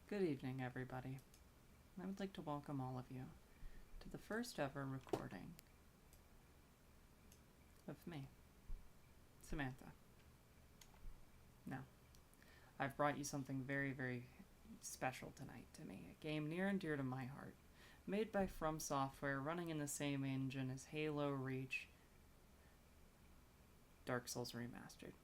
Good evening, everybody. I would like to welcome all of you to the first ever recording of me, Samantha. Now, I've brought you something very, very special tonight to me, a game near and dear to my heart, made by From Software, running in the same engine as Halo Reach, Dark Souls Remastered.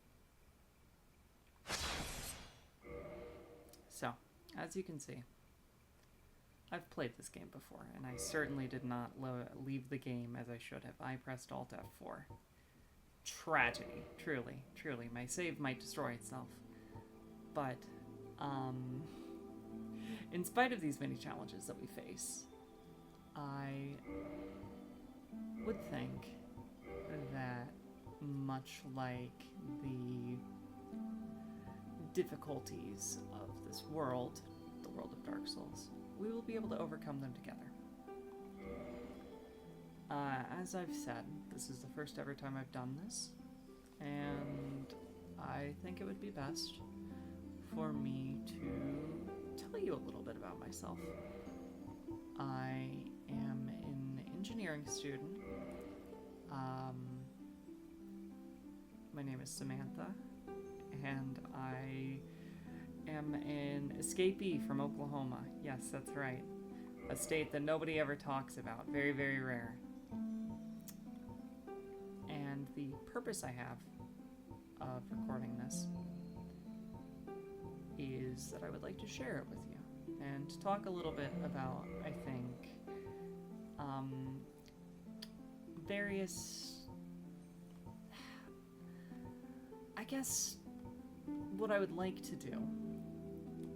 So, as you can see, I've played this game before, and I certainly did not leave the game as I should have. I pressed Alt F4. Tragedy. Truly. My save might destroy itself. But, in spite of these many challenges that we face, I would think that much like the difficulties of this world, the world of Dark Souls, we will be able to overcome them together. As I've said, this is the first ever time I've done this, and I think it would be best for me to tell you a little bit about myself. I am an engineering student. My name is Samantha, and I am an escapee from Oklahoma. Yes, that's right. A state that nobody ever talks about. Very, very rare. And the purpose I have of recording this is that I would like to share it with you and to talk a little bit about, I think, various... I guess what I would like to do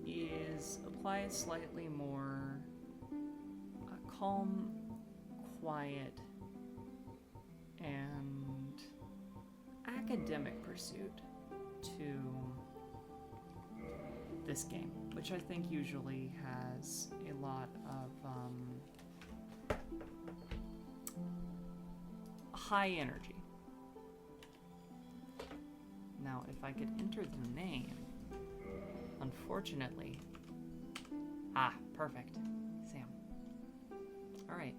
is apply a slightly more calm, quiet, and academic pursuit to this game, which I think usually has a lot of high energy. Now, if I could enter the name, unfortunately... perfect. Sam. Alright.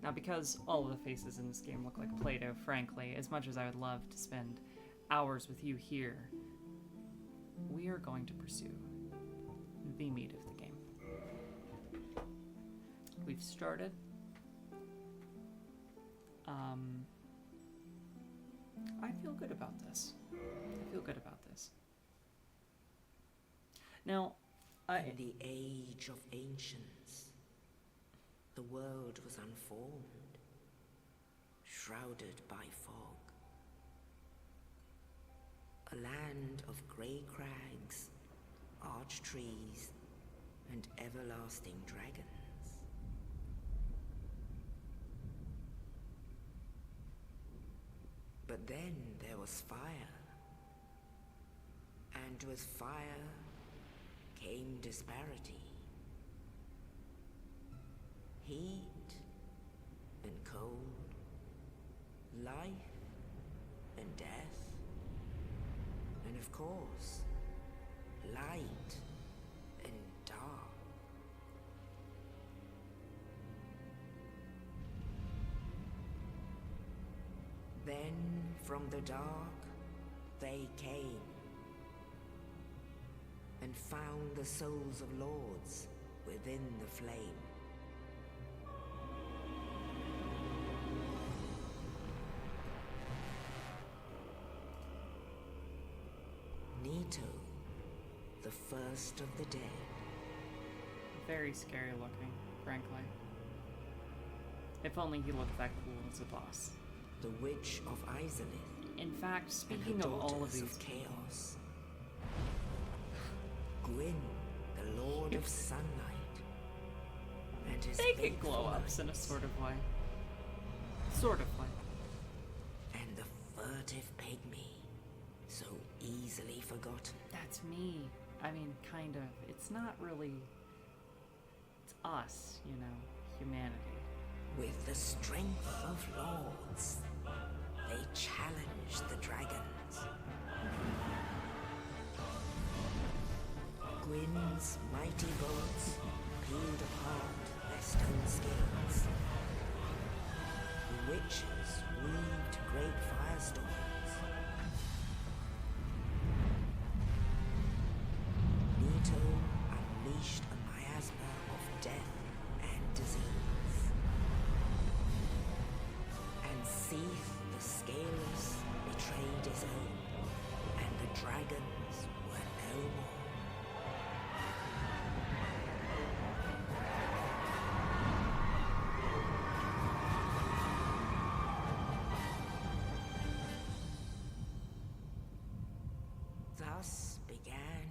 Now, because all of the faces in this game look like Play-Doh, frankly, as much as I would love to spend hours with you here, we are going to pursue the meat of the game. We've started. I feel good about this. Now, In the age of ancients, the world was unformed, shrouded by fog. A land of grey crags, arch trees, and everlasting dragons. But then there was fire, and with fire came disparity. Heat and cold, life and death, and of course, light and dark. Then from the dark they came and found the souls of lords within the flame. Nito, the first of the dead. very scary looking, frankly. If only he looked that cool as a boss. The Witch of Izalith. In fact, and speaking her of all of daughters these chaos. Gwyn, the Lord of Sunlight. And his they could faithful glow-ups in a knights. sort of way. Sort of way. And the furtive pygmy, so easily forgotten. That's me. I mean, kind of. It's not really... It's us, you know, humanity. With the strength of lords, they challenge the dragons. Gwyn's mighty bolts peeled apart their stone scales. The witches weaved great firestorms. Nito unleashed a miasma of death and disease. And Seath the Scaleless betrayed his own, and the dragons were no more. Thus began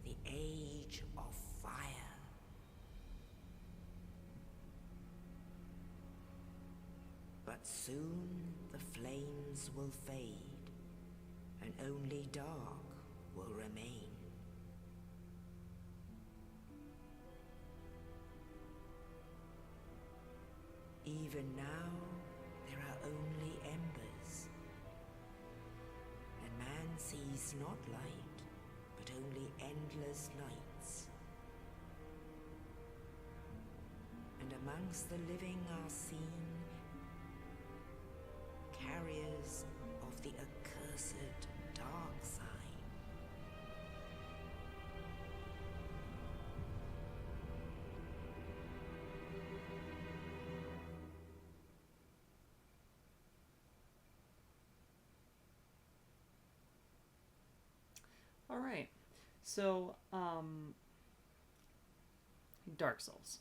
the Age of Fire. But soon the flames will fade, and only dark will remain. Even now, there are only embers, and man sees not light, but only endless nights. And amongst the living are seen carriers of the accursed dark sign. All right. So, Dark Souls.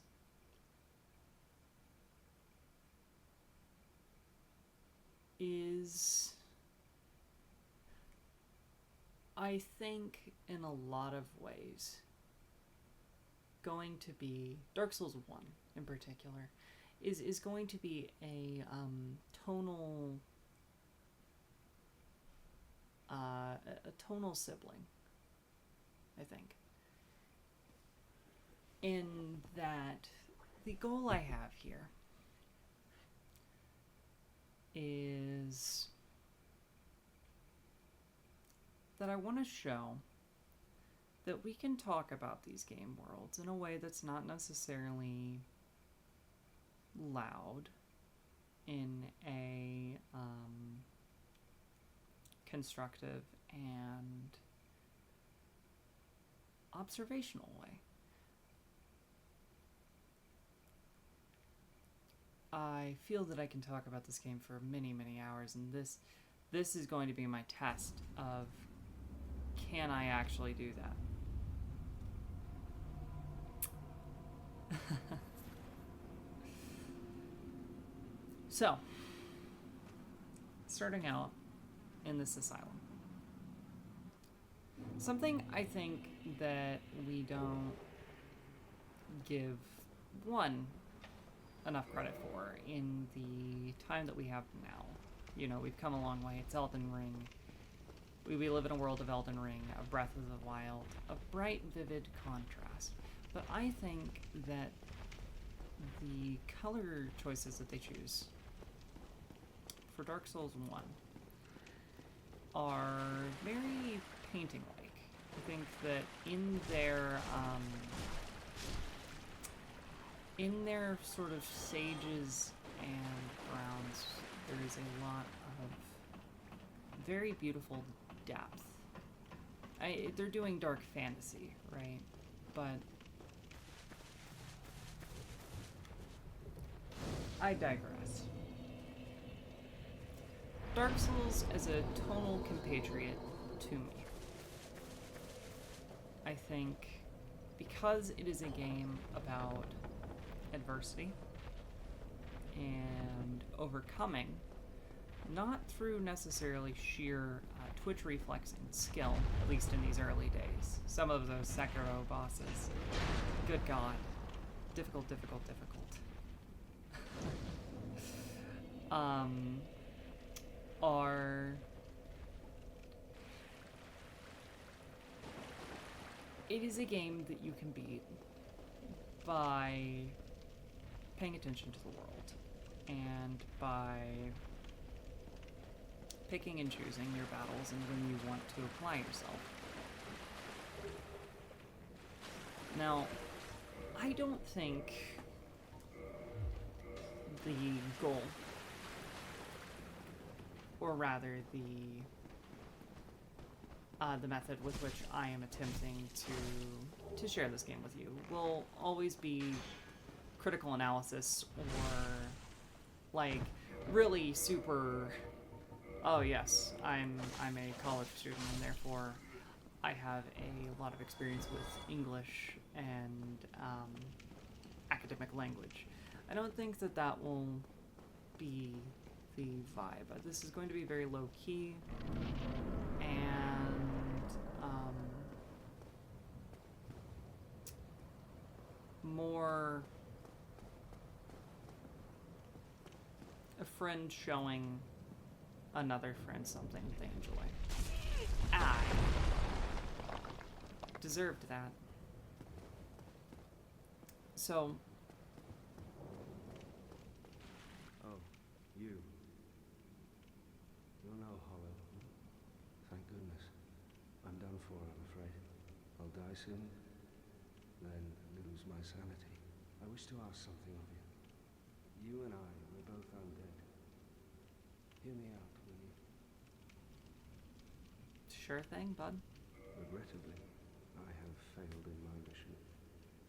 Is, I think, in a lot of ways, going to be, Dark Souls 1 in particular, is going to be a tonal sibling, I think. In that the goal I have here is that I want to show that we can talk about these game worlds in a way that's not necessarily loud, in a constructive and observational way. I feel that I can talk about this game for many, many hours, and this is going to be my test of, can I actually do that? So, starting out in this asylum. Something I think that we don't give enough credit for in the time that we have now. You know, we've come a long way. It's Elden Ring. We live in a world of Elden Ring, of Breath of the Wild, of bright, vivid contrast. But I think that the color choices that they choose for Dark Souls 1 are very painting-like. I think that in their sort of sages and browns, there is a lot of very beautiful depth. They're doing dark fantasy, right? But I digress. Dark Souls as a tonal compatriot to me. I think because it is a game about adversity and overcoming, not through necessarily sheer twitch reflexing skill, at least in these early days. Some of those Sekiro bosses, good god, difficult. It is a game that you can beat by paying attention to the world and by picking and choosing your battles and when you want to apply yourself. Now, I don't think the goal, or rather the method with which I am attempting to share this game with you, will always be critical analysis or like really super. Oh yes, I'm a college student and therefore I have a lot of experience with English and academic language. I don't think that will be the vibe. This is going to be very low key and more a friend showing another friend something they enjoy. I deserved that. So. Oh, you. You're no hollow. Thank goodness. I'm done for, I'm afraid. I'll die soon, then lose my sanity. I wish to ask something of you. You and I, we're both undead. Hear me out, will you? Sure thing, bud. Regrettably, I have failed in my mission.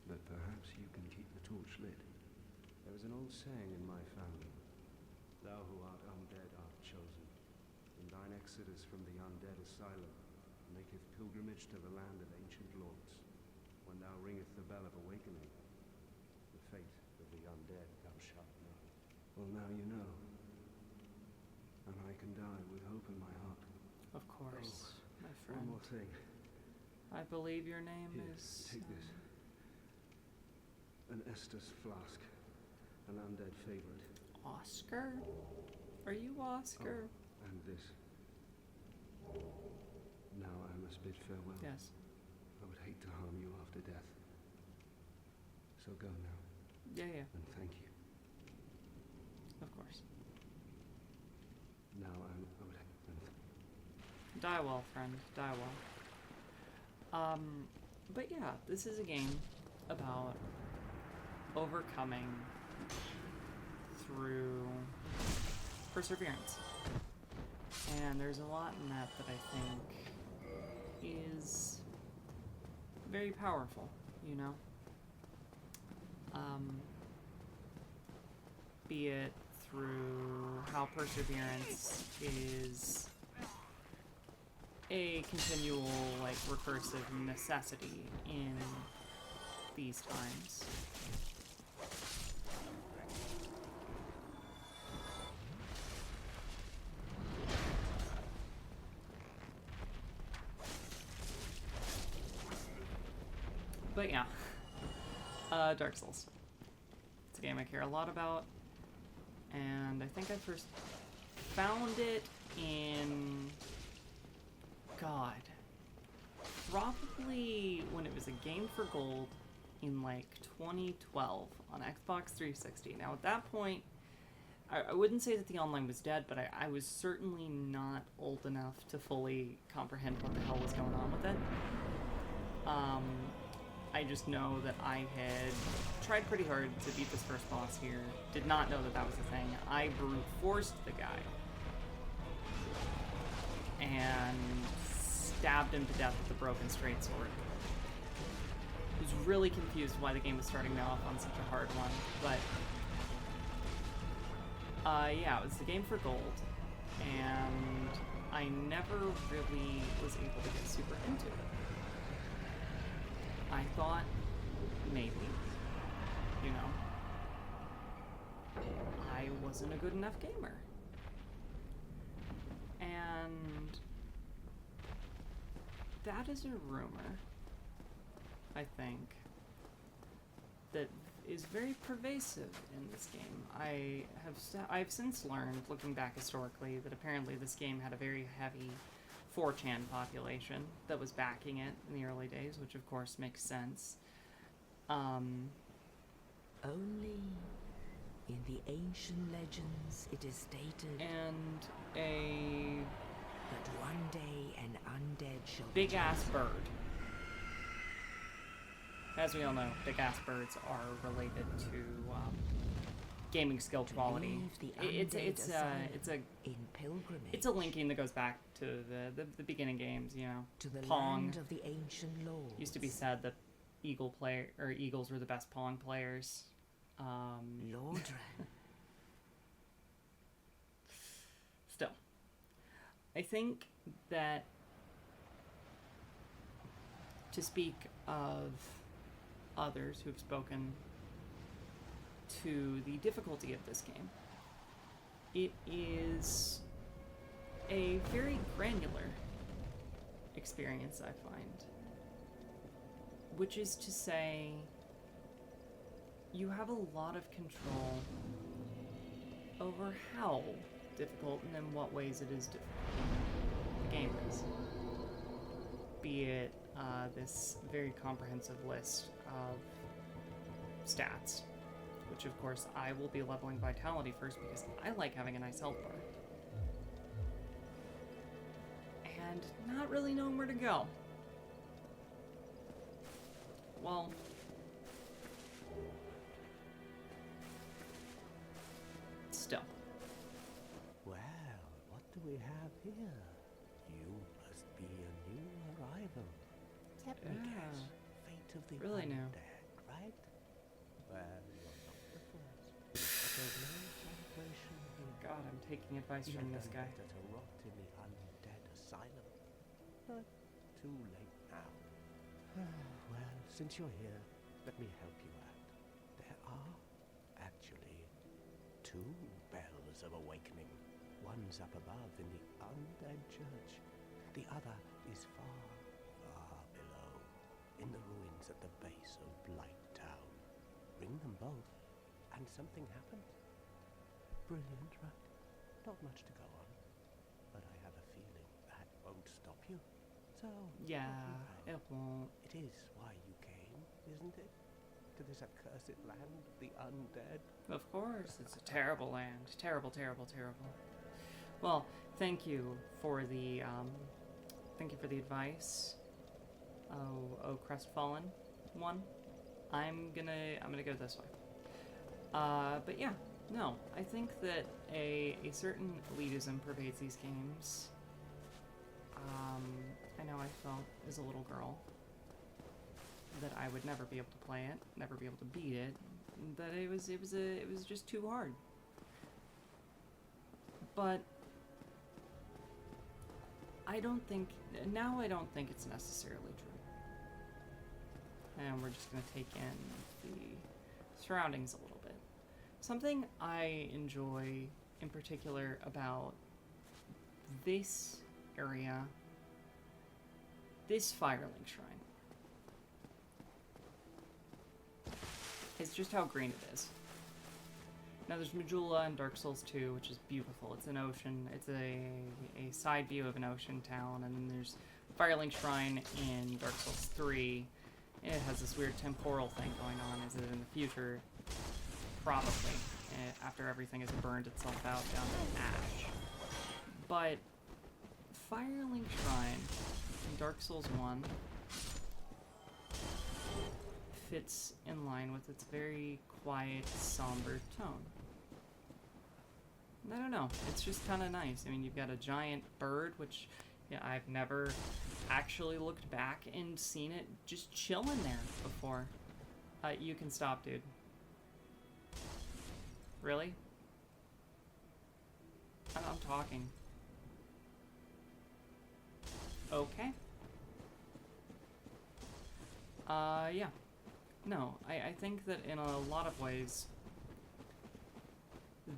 But perhaps you can keep the torch lit. There is an old saying in my family. Thou who art undead art chosen. In thine exodus from the undead asylum, maketh pilgrimage to the land of ancient lords. When thou ringeth the bell of awakening, the fate of the undead thou shalt know. Well, now you know. And I can die with hope in my heart. Of course, my friend. One more thing. I believe your name Here, is... take this. An Estus flask. An undead favorite. Oscar? Are you Oscar? Oh, and this. Now I must bid farewell. Yes. I would hate to harm you after death. So go now. Yeah. And thank you. Of course. Now I would Die well, friend. Die well. But yeah, this is a game about overcoming through perseverance. And there's a lot in that I think is very powerful, you know? Be it through how perseverance is a continual, like, recursive necessity in these times. But yeah, Dark Souls. It's a game I care a lot about, and I think I first found it in... God, probably when it was a game for gold in like 2012 on Xbox 360. Now at that point, I wouldn't say that the online was dead, but I was certainly not old enough to fully comprehend what the hell was going on with it. I just know that I had tried pretty hard to beat this first boss here, did not know that was a thing. I brute forced the guy and stabbed him to death with a broken straight sword. I was really confused why the game was starting me off on such a hard one, but yeah, it was the game for gold, and I never really was able to get super into it. I thought maybe, you know, I wasn't a good enough gamer. And that is a rumor, I think, that is very pervasive in this game. I've since learned, looking back historically, that apparently this game had a very heavy 4chan population that was backing it in the early days, which of course makes sense. Only in the ancient legends it is stated And that one day an undead shall big ass bird. As we all know, big-ass birds are related to gaming skill quality. It's in pilgrimage it's a linking that goes back to the beginning games. You know, to the Pong. land of the ancient lords. Used to be said that eagles were the best Pong players. Lordran. Still, I think that to speak of others who've spoken to the difficulty of this game, it is a very granular experience, I find. Which is to say, you have a lot of control over how difficult and in what ways it is difficult the game is. Be it this very comprehensive list of stats, which of course I will be leveling vitality first because I like having a nice health bar. And not really knowing where to go. Well, still. Well, what do we have here? You must be a new arrival. Let me guess. Fate of the Really new. undead, right? Well, you're not the first. But there's no celebration here. God, I'm taking advice You from had this done guy. better to rot in the undead asylum. But too late now. Well, since you're here, let me help you out. There are actually 2 bells of awakening. One's up above in the undead church. The other is far, far below, in the ruins at the base of Blight Town. Ring them both, and something happens. Brilliant, right? Not much to go on, but I have a feeling that won't stop you. So, Yeah, off you go. it won't. It is why you came, isn't it? To this accursed land of the undead. Of course, it's a terrible land. Terrible, terrible, terrible. Well, thank you for the advice. Oh, crestfallen one. I'm gonna go this way. But yeah, no, I think that a certain elitism pervades these games. I know I felt as a little girl that I would never be able to play it, never be able to beat it, that it was just too hard. But I don't think it's necessarily true. And we're just gonna take in the surroundings a little bit. Something I enjoy in particular about this area, this Firelink Shrine, is just how green it is. Now there's Majula in Dark Souls 2, which is beautiful. It's an ocean, it's a side view of an ocean town, and then there's Firelink Shrine in Dark Souls 3. It has this weird temporal thing going on. Is it in the future? Probably, after everything has burned itself out down to ash. But Firelink Shrine in Dark Souls 1 fits in line with its very quiet, somber tone. I don't know, it's just kind of nice. I mean, you've got a giant bird, which I've never actually looked back and seen it just chilling there before. You can stop, dude. Really? I'm talking. Okay. Yeah. No, I think that in a lot of ways,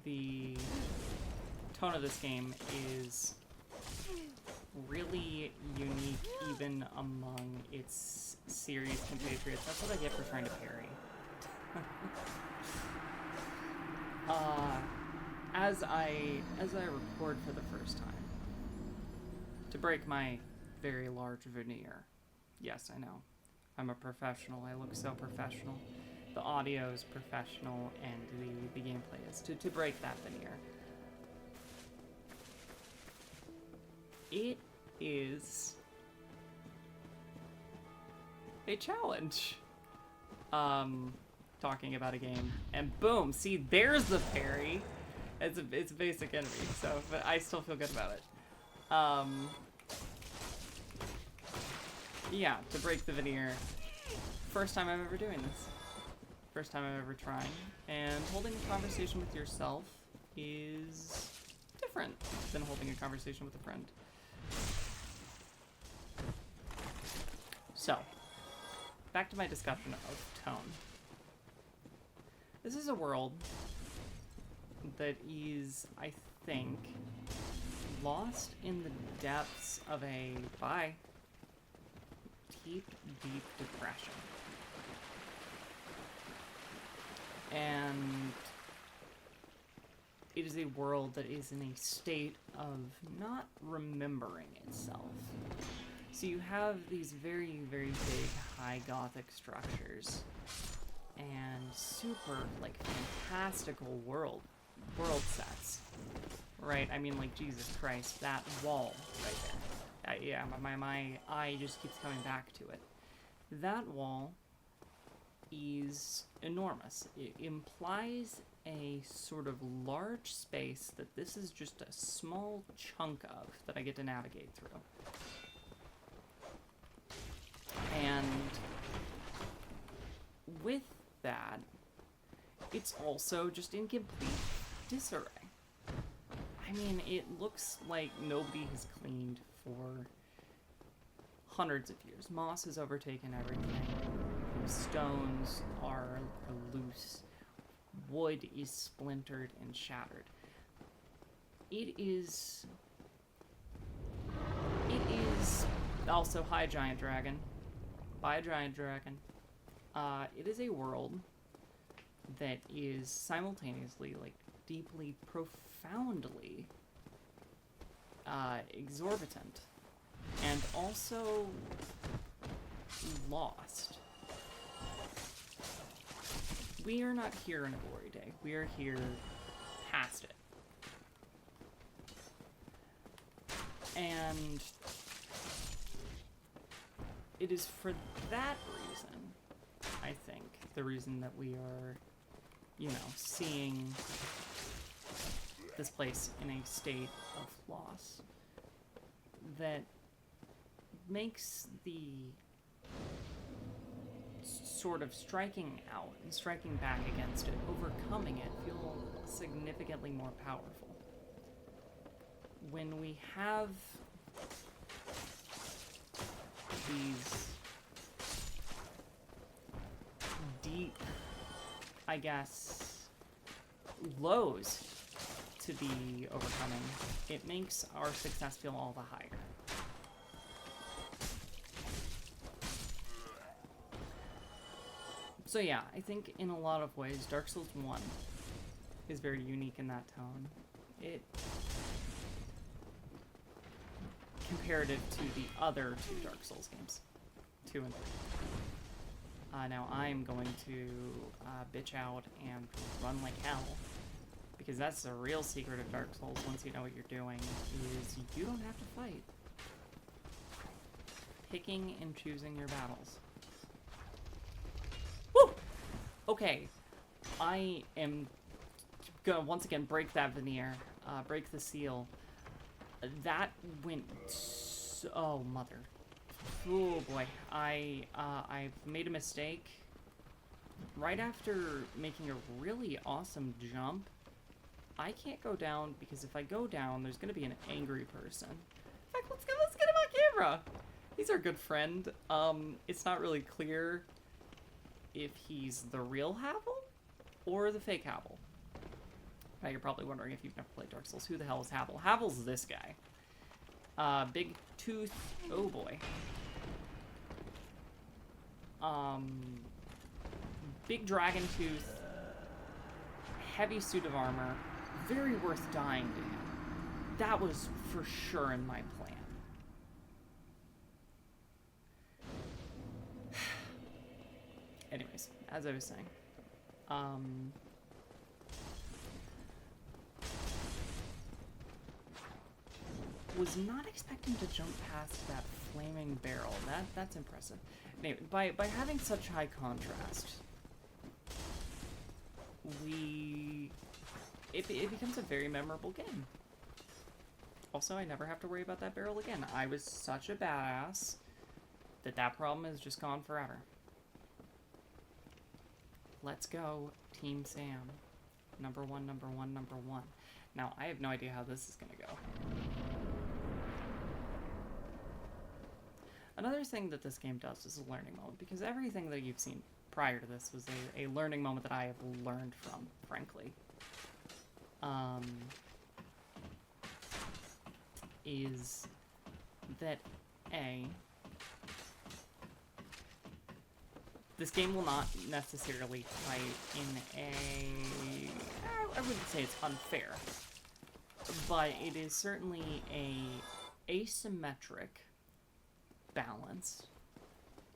the tone of this game is really unique even among its series compatriots. That's what I get for trying to parry. As I record for the first time, to break my very large veneer. Yes, I know. I'm a professional. I look so professional. The audio is professional, and the gameplay is. To break that veneer. It is a challenge. talking about a game, and boom, see, there's the parry. It's a basic enemy, so, but I still feel good about it. Yeah, to break the veneer, first time I'm ever doing this. First time I'm ever trying, and holding a conversation with yourself is different than holding a conversation with a friend. So, back to my discussion of tone. This is a world that is, I think, lost in the depths of a, deep, deep depression. And it is a world that is in a state of not remembering itself. So you have these very, very big, high Gothic structures and super, like, fantastical world sets, right? I mean, like, Jesus Christ, that wall right there. Yeah, my eye just keeps coming back to it. That wall is enormous. It implies a sort of large space that this is just a small chunk of that I get to navigate through. And with that, it's also just in complete disarray. I mean, it looks like nobody has cleaned for hundreds of years. Moss has overtaken everything. Stones are loose. Wood is splintered and shattered. It is also Hi Giant Dragon. By a Giant Dragon. It is a world that is simultaneously, like, deeply, profoundly exorbitant, and also lost. We are not here in a glory day. We are here past it. And it is for that reason, I think, the reason that we are, you know, seeing this place in a state of loss, that makes the sort of striking out and striking back against it, overcoming it, feel significantly more powerful. When we have these deep, I guess, lows to be overcoming, it makes our success feel all the higher. So yeah, I think in a lot of ways, Dark Souls 1 is very unique in that tone. It, comparative to the other two Dark Souls games, 2 and 3. Now I'm going to bitch out and run like hell, because that's the real secret of Dark Souls, once you know what you're doing, is you don't have to fight. Picking and choosing your battles. Woo! Okay, I am gonna once again break that veneer, break the seal. That went so, oh mother. Oh boy, I made a mistake. Right after making a really awesome jump, I can't go down, because if I go down, there's gonna be an angry person. In fact, let's get him on camera. He's our good friend. It's not really clear if he's the real Havel or the fake Havel. Now you're probably wondering, if you've never played Dark Souls, who the hell is Havel? Havel's this guy. Big tooth. Oh boy. Big dragon tooth. Heavy suit of armor. Very worth dying to him. That was for sure in my plan. Anyways, as I was saying, was not expecting to jump past that flaming barrel. That's impressive. Anyway, by having such high contrast, it becomes a very memorable game. Also, I never have to worry about that barrel again. I was such a badass that problem is just gone forever. Let's go, Team Sam. Number one, number one, number one. Now, I have no idea how this is gonna go. Another thing that this game does is a learning moment, because everything that you've seen prior to this was a learning moment that I have learned from, frankly. Is that this game will not necessarily fight in I wouldn't say it's unfair, but it is certainly a asymmetric balance.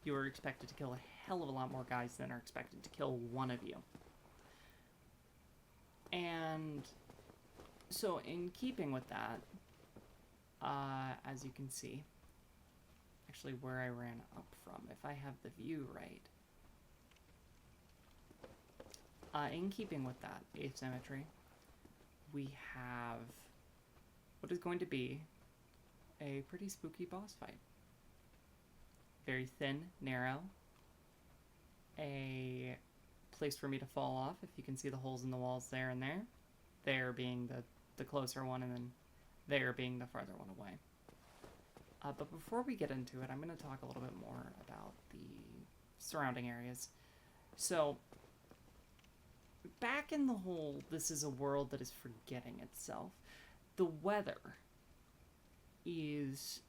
You are expected to kill a hell of a lot more guys than are expected to kill one of you. And so in keeping with that, as you can see, actually where I ran up from, if I have the view right, in keeping with that asymmetry, we have what is going to be a pretty spooky boss fight. Very thin, narrow, a place for me to fall off, if you can see the holes in the walls there and there. There being the closer one, and then there being the farther one away. But before we get into it, I'm going to talk a little bit more about the surrounding areas. So, back in the whole, this is a world that is forgetting itself, the weather is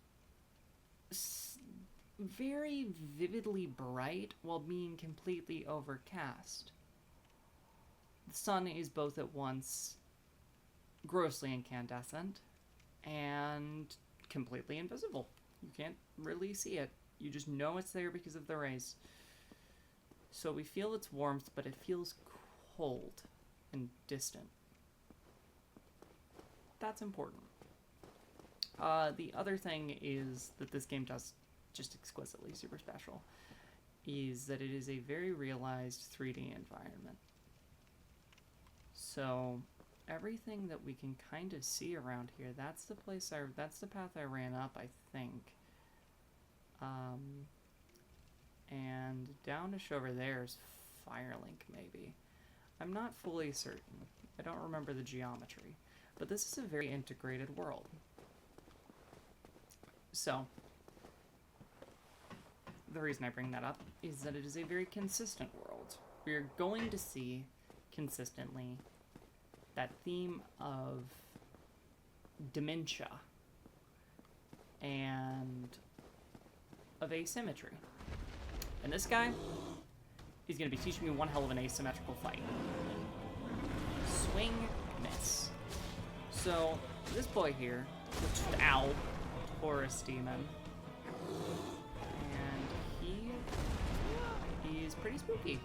very vividly bright while being completely overcast. The sun is both at once grossly incandescent and completely invisible. You can't really see it. You just know it's there because of the rays. So we feel its warmth, but it feels cold and distant. That's important. The other thing is that this game does just exquisitely super special, is that it is a very realized 3D environment. So everything that we can kind of see around here, that's the path I ran up, I think. And downish over there is Firelink, maybe. I'm not fully certain. I don't remember the geometry. But this is a very integrated world. So, the reason I bring that up is that it is a very consistent world. We are going to see consistently that theme of dementia and of asymmetry. And this guy is going to be teaching me one hell of an asymmetrical fight. Swing, miss. So, this boy here, which, ow, Taurus demon, and he is pretty spooky,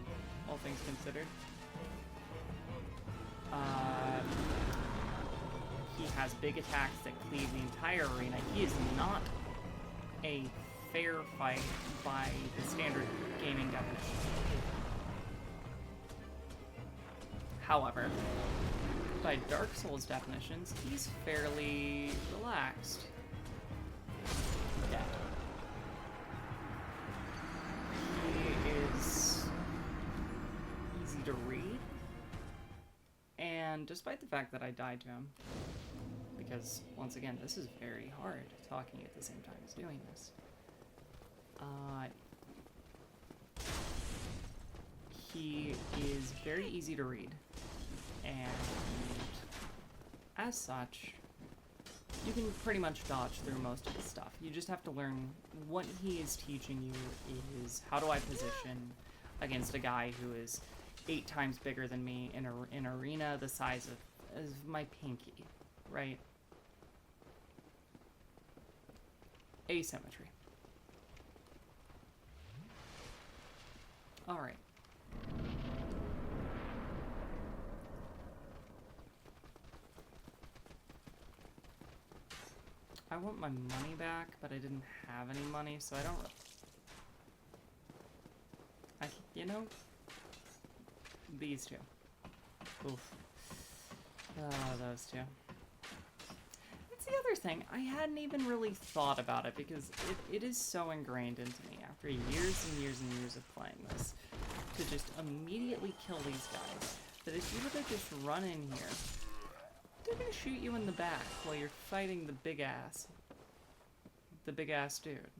all things considered. He has big attacks that cleave the entire arena. He is not a fair fight by the standard gaming definition. However, by Dark Souls definitions, he's fairly relaxed. Yeah. He is easy to read. And despite the fact that I died to him, because, once again, this is very hard, talking at the same time as doing this, he is very easy to read, and as such, you can pretty much dodge through most of the stuff. You just have to learn what he is teaching you is how do I position against a guy who is 8 times bigger than me in an arena the size of my pinky, right? Asymmetry. Alright. I want my money back, but I didn't have any money, so I don't... you know, these two. Oof. Oh, those two. That's the other thing. I hadn't even really thought about it because it is so ingrained into me after years and years and years of playing this to just immediately kill these guys. That if you were to just run in here, they're gonna shoot you in the back while you're fighting the big ass dude.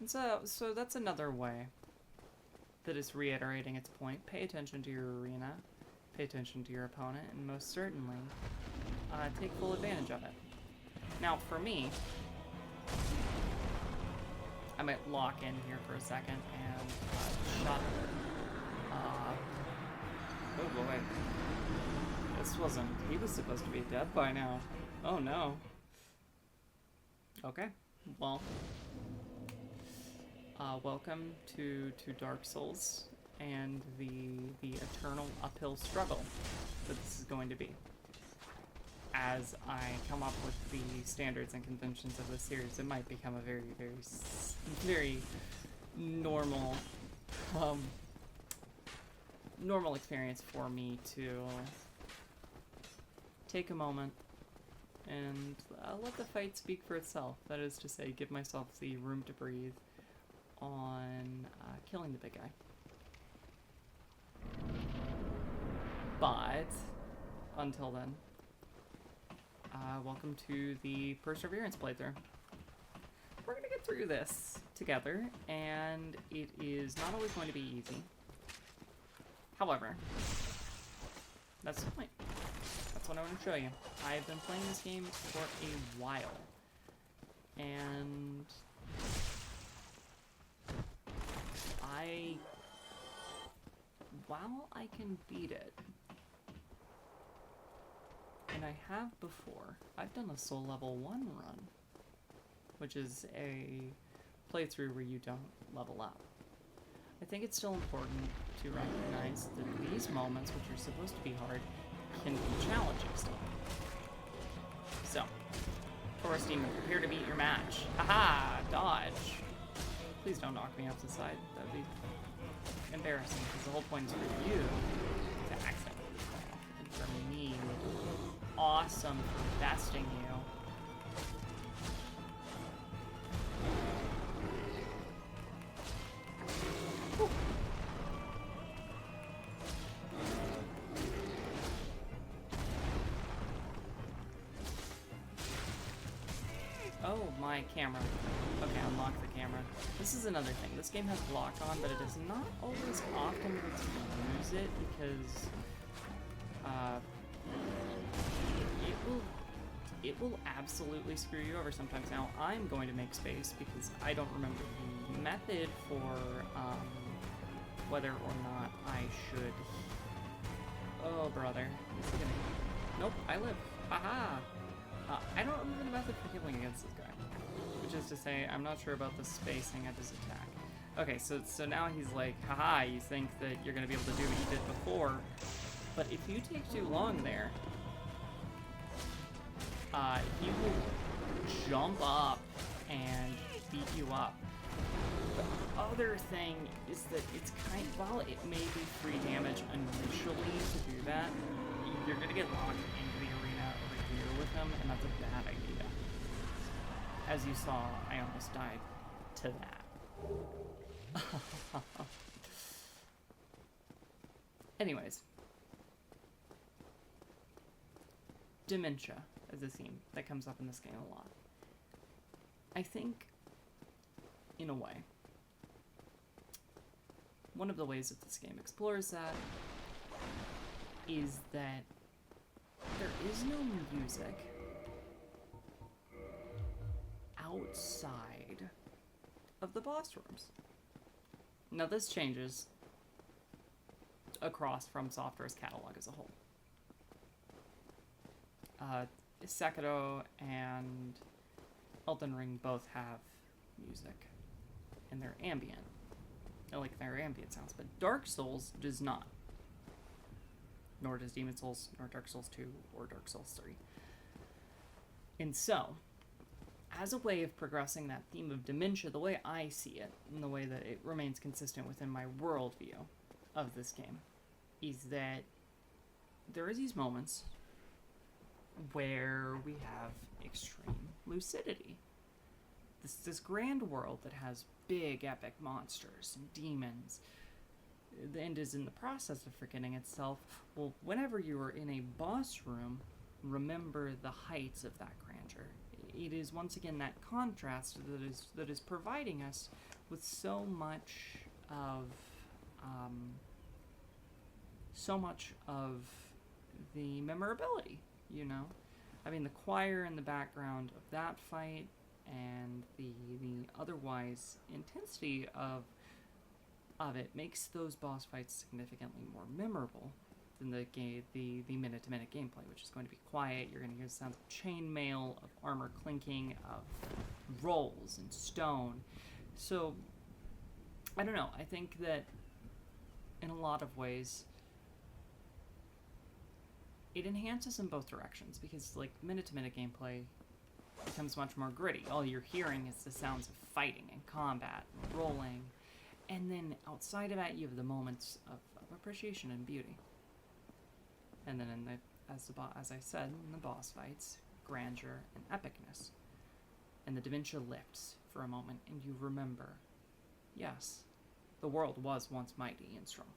And so that's another way that is reiterating its point. Pay attention to your arena, pay attention to your opponent, and most certainly, take full advantage of it. Now, for me, I might lock in here for a second and shut. Oh boy, this wasn't. He was supposed to be dead by now. Oh no. Okay, well. Welcome to Dark Souls and the eternal uphill struggle that this is going to be. As I come up with the standards and conventions of this series, it might become a very, very, very normal, normal experience for me to take a moment and let the fight speak for itself. That is to say, give myself the room to breathe on killing the big guy. But until then, welcome to the Perseverance playthrough. We're gonna get through this together, and it is not always going to be easy. However, that's the point. That's what I want to show you. I've been playing this game for a while, and while I can beat it, and I have before, I've done a Soul Level 1 run, which is a playthrough where you don't level up. I think it's still important to recognize that these moments, which are supposed to be hard, can be challenging still. So, Taurus Demon, prepare to beat your match. Haha! Dodge! Please don't knock me off the side. That would be embarrassing, because the whole point is for you to accidentally fall off, and for me, awesome for besting you. Whew. Oh, my camera. Okay, unlock the camera. This is another thing. This game has lock on, but it is not always optimal to use it because it will absolutely screw you over sometimes. Now, I'm going to make space because I don't remember the method for whether or not I should... Oh, brother. Is he gonna... Nope, I live. Haha! I don't remember the method for healing against this guy. Which is to say, I'm not sure about the spacing of his attack. Okay, so now he's like, haha, you think that you're gonna be able to do what you did before, but if you take too long there, he will jump up and beat you up. The other thing is that it's while it may be free damage initially to do that, you're gonna get locked into the arena over here with him, and that's a bad idea. As you saw, I almost died to that. Anyways. Dementia is a theme that comes up in this game a lot. I think, in a way, one of the ways that this game explores that is that there is no music outside of the boss rooms. Now this changes across From Software's catalog as a whole. Sekiro and Elden Ring both have music in their ambient. I like their ambient sounds, but Dark Souls does not. Nor does Demon Souls, nor Dark Souls 2, or Dark Souls 3. And so, as a way of progressing that theme of dementia, the way I see it, and the way that it remains consistent within my worldview of this game, is that there are these moments where we have extreme lucidity. This grand world that has big epic monsters and demons, and is in the process of forgetting itself. Well, whenever you are in a boss room, remember the heights of that grandeur. It is once again that contrast that is providing us with so much of the memorability, you know? I mean, the choir in the background of that fight and the otherwise intensity of it makes those boss fights significantly more memorable than the minute-to-minute gameplay, which is going to be quiet. You're going to hear the sounds of chainmail, of armor clinking, of rolls and stone. So, I don't know. I think that in a lot of ways, it enhances in both directions, because like minute-to-minute gameplay becomes much more gritty. All you're hearing is the sounds of fighting and combat and rolling, and then outside of that you have the moments of appreciation and beauty. And then as I said, in the boss fights, grandeur and epicness. And the dementia lifts for a moment, and you remember, yes, the world was once mighty and strong.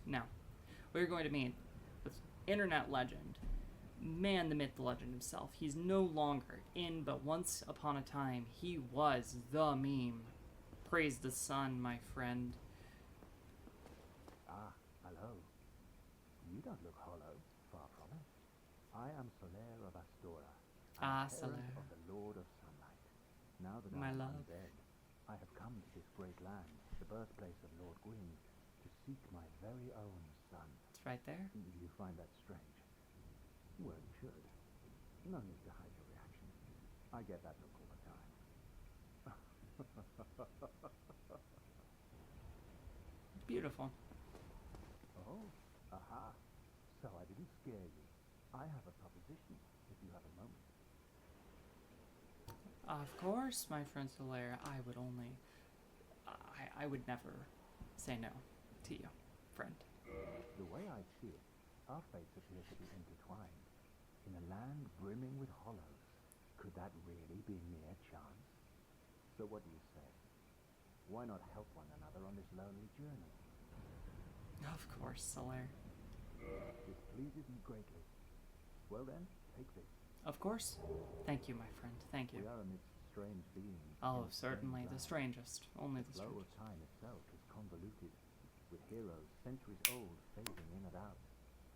Now, we're going to meet with internet legend, man, the myth, the legend himself. He's no longer in, but once upon a time, he was the meme. Praise the sun, my friend. Ah, hello. You don't look hollow, far from it. I am Soler of Astora, Soler, of the Lord of Sunlight. Now that my I am love. undead, I have come to this great land, the birthplace of Lord Gwyn, to seek my very own son. It's right there. Do you find that strange? Well, you should. No need to hide your reaction. I get that look all the time. Beautiful. Oh, aha. So I didn't scare you. I have a proposition, if you have a moment. Of course, my friend Soler. I would never say no to you, friend. The way I see it, our fates appear to be intertwined. In a land brimming with hollows, could that really be mere chance? So what do you say? Why not help one another on this lonely journey? Of course, Soler. This pleases me greatly. Well then, take this. Of course. Thank you, my friend. Thank you. We are amidst strange beings. Oh, in a certainly. strange The land. strangest. Only the The flow of strangest. time itself is convoluted, with heroes centuries old fading in and out.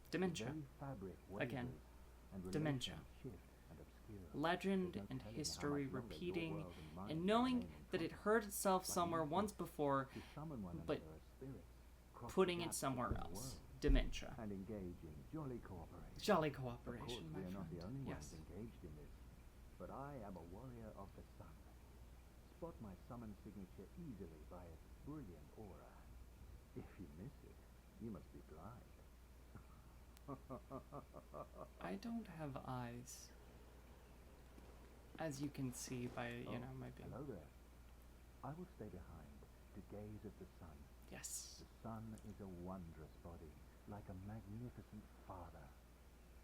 Dementia. The very fabric Again. wavers, and Dementia. relations shift and obscure. Legend There's no and telling how history much longer your repeating, world and mine and will knowing remain in that it conflict. heard itself Like somewhere you once before, to summon one but another as spirits, cross the putting it gaps somewhere between else. worlds, Dementia. and engage in jolly cooperation. Jolly Of course, cooperation, my we are not the friend. only Yes. ones engaged in this, but I am a warrior of the sun. Spot my summon signature easily by its brilliant aura. If you miss it, you must be blind. I don't have eyes. As you can see by, my being. Hello there. I will stay behind to gaze at the sun. Yes. The sun is a wondrous body, like a magnificent father.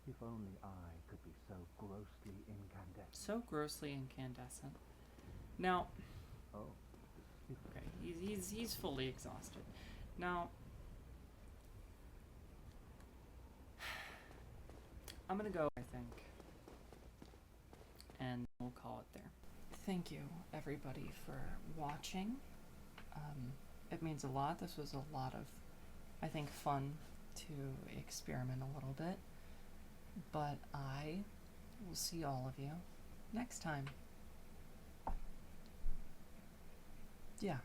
If only I could be so grossly incandescent. So grossly incandescent. Now, Oh, okay, he's fully exhausted. Now, I'm gonna go, I think, and we'll call it there. Thank you, everybody, for watching. It means a lot. This was a lot of, I think, fun to experiment a little bit. But I will see all of you next time. Yeah.